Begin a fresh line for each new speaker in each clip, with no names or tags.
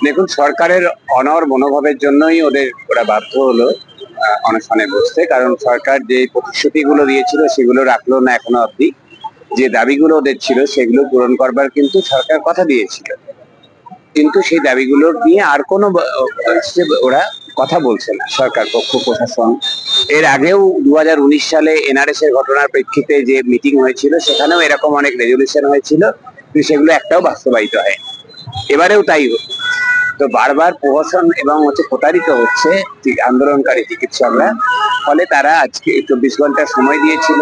দেখুন, সরকারের অনড় মনোভাবের জন্যই ওরা বাধ্য হলো অনশনে বসতে। কারণ সরকার যে প্রতিশ্রুতিগুলো দিয়েছিল সেগুলো রাখলো না এখনো অবধি। যে দাবিগুলো ওদের ছিল সেগুলো পূরণ করবার কিন্তু সরকার কথা দিয়েছিল, কিন্তু সেই দাবিগুলো নিয়ে আর কোনো ওরা কথা বলছে না সরকার পক্ষ, প্রশাসন। এর আগেও 2019 সালে এনআরএস এর ঘটনার প্রেক্ষিতে যে মিটিং হয়েছিল সেখানেও এরকম অনেক রেজলিউশন হয়েছিল, কিন্তু সেগুলো একটাও বাস্তবায়িত হয়। এবারেও তাই হচ্ছে। তো বারবার প্রহসন এবং প্রতারিত হচ্ছে আন্দোলনকারী চিকিৎসকরা। ফলে তারা আজকে 24 ঘন্টা সময় দিয়েছিল।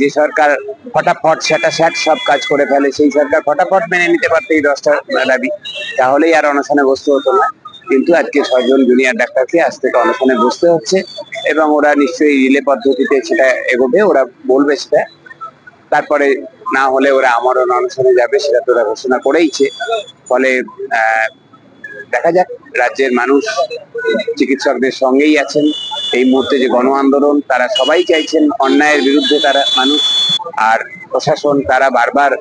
যে সরকার ফটাফট স্যাটাস্যাট সব কাজ করে ফেলে, সেই সরকার ফটাফট মেনে নিতে পারতো এই 10টা দাবি, তাহলেই আর অনশনে বসতে হতো না। কিন্তু আজকে 6 জন জুনিয়র ডাক্তারকে আজ থেকে অনশনে বসতে হচ্ছে, এবং ওরা নিশ্চয়ই রিলে পদ্ধতিতে সেটা এগোবে, ওরা বলবে সেটা। তারপরে না হলে ওরা আমরণ অনশনে যাবে, সেটা তো ওরা ঘোষণা করেইছে। ফলে দেখা যাক, রাজ্যের মানুষ চিকিৎসকদের সঙ্গেই আছেন। এই মুহূর্তে যে গণ আন্দোলন, তারা সবাই চাইছেন অন্যায়ের বিরুদ্ধে তারা মানুষ। আর প্রশাসন তারা বারবার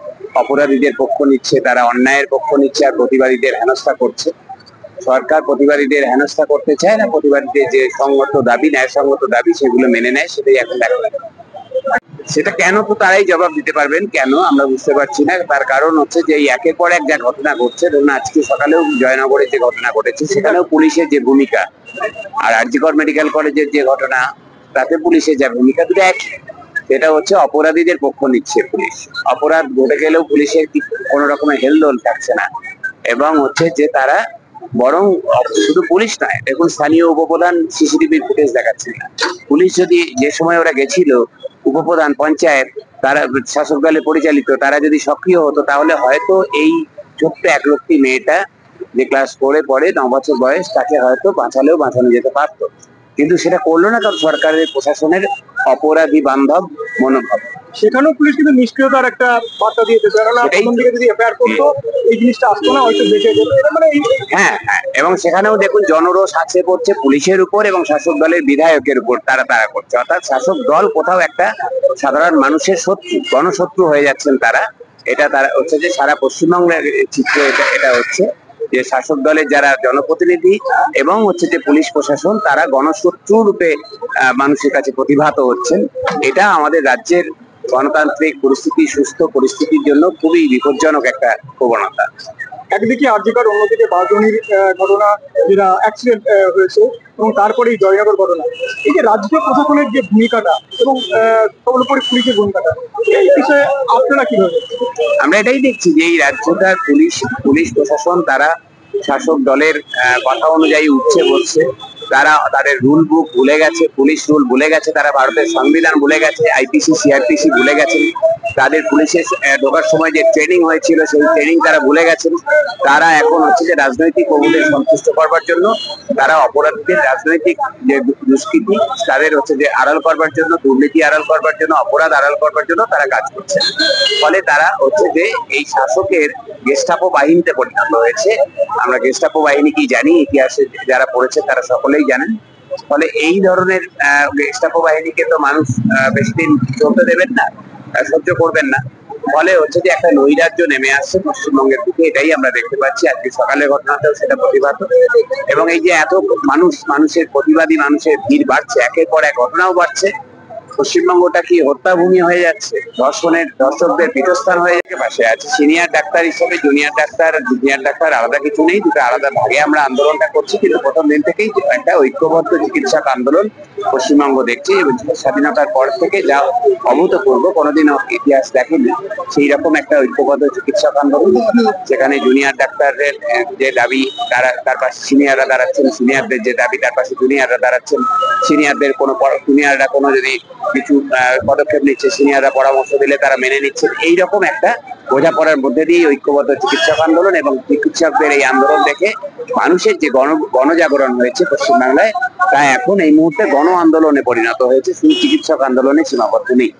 অপরাধীদের পক্ষ নিচ্ছে, তারা অন্যায়ের পক্ষ নিচ্ছে আর প্রতিবাদীদের হেনস্থা করছে। সরকার প্রতিবাদীদের হেনস্থা করতে চায় না, প্রতিবাদীদের যে সংগত দাবি, ন্যায়সঙ্গত দাবি, সেগুলো মেনে নেয়, সেটাই এখন দেখা যায়। সেটা কেন, তো তারাই জবাব দিতে পারবেন। কেন আমরা বুঝতে পারছি না। তার কারণ হচ্ছে যে এই একের পর এক যা ঘটনা ঘটছে, ধরুন আজকে সকালেও জয়নগরে যে ঘটনা ঘটেছে সেখানেও পুলিশের যে ভূমিকা, আর আরজিকর মেডিকেল কলেজের যে ঘটনা, তাতে পুলিশের যা ভূমিকা, দুটো এক। সেটা হচ্ছে অপরাধীদের পক্ষ নিচ্ছে পুলিশ। অপরাধ ঘটে গেলেও পুলিশের কোনো রকমের হেলদোল থাকছে না, এবং হচ্ছে যে তারা বরং শুধু পুলিশ নয়, দেখুন স্থানীয় উপপ্রধান সিসিটিভির ফুটেজ দেখাচ্ছে। পুলিশ যদি যে সময় ওরা গেছিল, উপপ্রধান পঞ্চায়েত, তারা শাসক দলে পরিচালিত, তারা যদি সক্রিয় হতো, তাহলে হয়তো এই ছোট্ট একরত্তি মেয়েটা যে ক্লাস 4-এ পড়ে, 9 বছর বয়স, তাকে হয়তো বাঁচানো যেতে পারতো। কিন্তু সেটা করলো না, কারণ সরকারের প্রশাসনের অপরাধী বান্ধব মনোভাব।
সেখানেও পুলিশ কিন্তু নিষ্ক্রিয়তার একটা বার্তা দিয়েছে, যদি এফআইআর করতো এই জিনিসটা আসতো না, হয়তো বেঁচে যেত। মানে
হ্যাঁ, এবং সেখানেও দেখুন জনরোষ আছে পড়ছে পুলিশের উপর এবং শাসক দলের বিধায়কের উপর। তারা করছে, অর্থাৎ শাসক দল কোথাও একটা সাধারণ মানুষের শত্রু, গণশত্রু হয়ে যাচ্ছেন তারা। এটা তারা হচ্ছে যে সারা পশ্চিমবঙ্গের চিত্র এটা হচ্ছে যে শাসক দলের যারা জনপ্রতিনিধি এবং হচ্ছে যে পুলিশ প্রশাসন, তারা গণশত্রু রূপে মানুষের কাছে প্রতিভাত হচ্ছেন। এটা আমাদের রাজ্যের গণতান্ত্রিক পরিস্থিতি, সুস্থ পরিস্থিতির জন্য খুবই বিপজ্জনক একটা প্রবণতা।
একদিকে আরজিকর, অন্যদিকে বারজনীর ঘটনা, যেটা অ্যাক্সিডেন্ট হয়েছে, এবং তারপরেই জয়নগর ঘটনা। এই যে রাজ্য প্রশাসনের যে ভূমিকাটা এবং সর্বোপরি পুলিশের ভূমিকাটা, এই বিষয়ে আপনারা কি ভাবেন?
আমরা এটাই দেখছি যে এই রাজ্যটার পুলিশ প্রশাসন তারা শাসক দলের কথা অনুযায়ী উঠছে বসছে। তারা তাদের রুল বুক ভুলে গেছে, পুলিশ রুল ভুলে গেছে, তারা ভারতের সংবিধান ভুলে গেছে, আইপিসি সিআরপিসি ভুলে গেছেন। তাদের পুলিশের ঢোকার সময় যে ট্রেনিং হয়েছিল সেই ট্রেনিং তারা ভুলে গেছেন। তারা এখন হচ্ছে যে রাজনৈতিক প্রভুদের সন্তুষ্ট করবার জন্য, তারা অপরাধীদের রাজনৈতিক যে দুষ্কৃতি তাদের হচ্ছে যে আড়াল করবার জন্য, দুর্নীতি আড়াল করবার জন্য, অপরাধ আড়াল করবার জন্য তারা কাজ করছে। ফলে তারা হচ্ছে যে এই শাসকের গেস্টাপো বাহিনীতে পরিণত হয়েছে। আমরা গেস্টাপো বাহিনী কি জানি, ইতিহাসে যারা পড়েছে তারা সকলেই জানেন। ফলে এই ধরনের গেস্টাপো বাহিনীকে তো মানুষ বেশি দিন চলতে দেবেন না, সহ্য করবেন না। ফলে হচ্ছে যে একটা নৈরাজ্য নেমে আসছে পশ্চিমবঙ্গের দিকে, এটাই আমরা দেখতে পাচ্ছি। আজকে সকালের ঘটনাতেও সেটা প্রতিবাদ। এবং এই যে এত মানুষের প্রতিবাদী মানুষের ভিড় বাড়ছে, একের পর এক ঘটনাও বাড়ছে। পশ্চিমবঙ্গটা কি হত্যাভূমি হয়ে যাচ্ছে, দর্শকদের পীঠস্থান হয়ে যাচ্ছে। পাশে আছে সিনিয়র ডাক্তার হিসেবে জুনিয়র ডাক্তার আলাদা কিছু নেই, দুটো আলাদা ভাগে আমরা আন্দোলনটা করছি। কিন্তু প্রথম দিন থেকেই একটা ঐক্যবদ্ধ চিকিৎসক আন্দোলন পশ্চিমবঙ্গ দেখছি। স্বাধীনতার পর থেকে যা অভূতপূর্ব, কোনোদিনও ইতিহাস দেখেনি সেই রকম একটা ঐক্যবদ্ধ চিকিৎসক আন্দোলন। সেখানে জুনিয়র ডাক্তারদের যে দাবি, তার পাশে সিনিয়ররা দাঁড়াচ্ছেন, সিনিয়রদের যে দাবি তার পাশে জুনিয়ররা দাঁড়াচ্ছেন। জুনিয়ররা কোনো যদি কিছু পদক্ষেপ নিচ্ছে, সিনিয়ররা পরামর্শ দিলে তারা মেনে নিচ্ছেন। এইরকম একটা বোঝাপড়ার মধ্যে দিয়ে ঐক্যবদ্ধ চিকিৎসক আন্দোলন, এবং চিকিৎসকদের এই আন্দোলন দেখে মানুষের যে গণজাগরণ হয়েছে পশ্চিমবাংলায়, তা এখন এই মুহূর্তে গণ আন্দোলনে পরিণত হয়েছে, শুধু চিকিৎসক আন্দোলনে সীমাবদ্ধ নেই।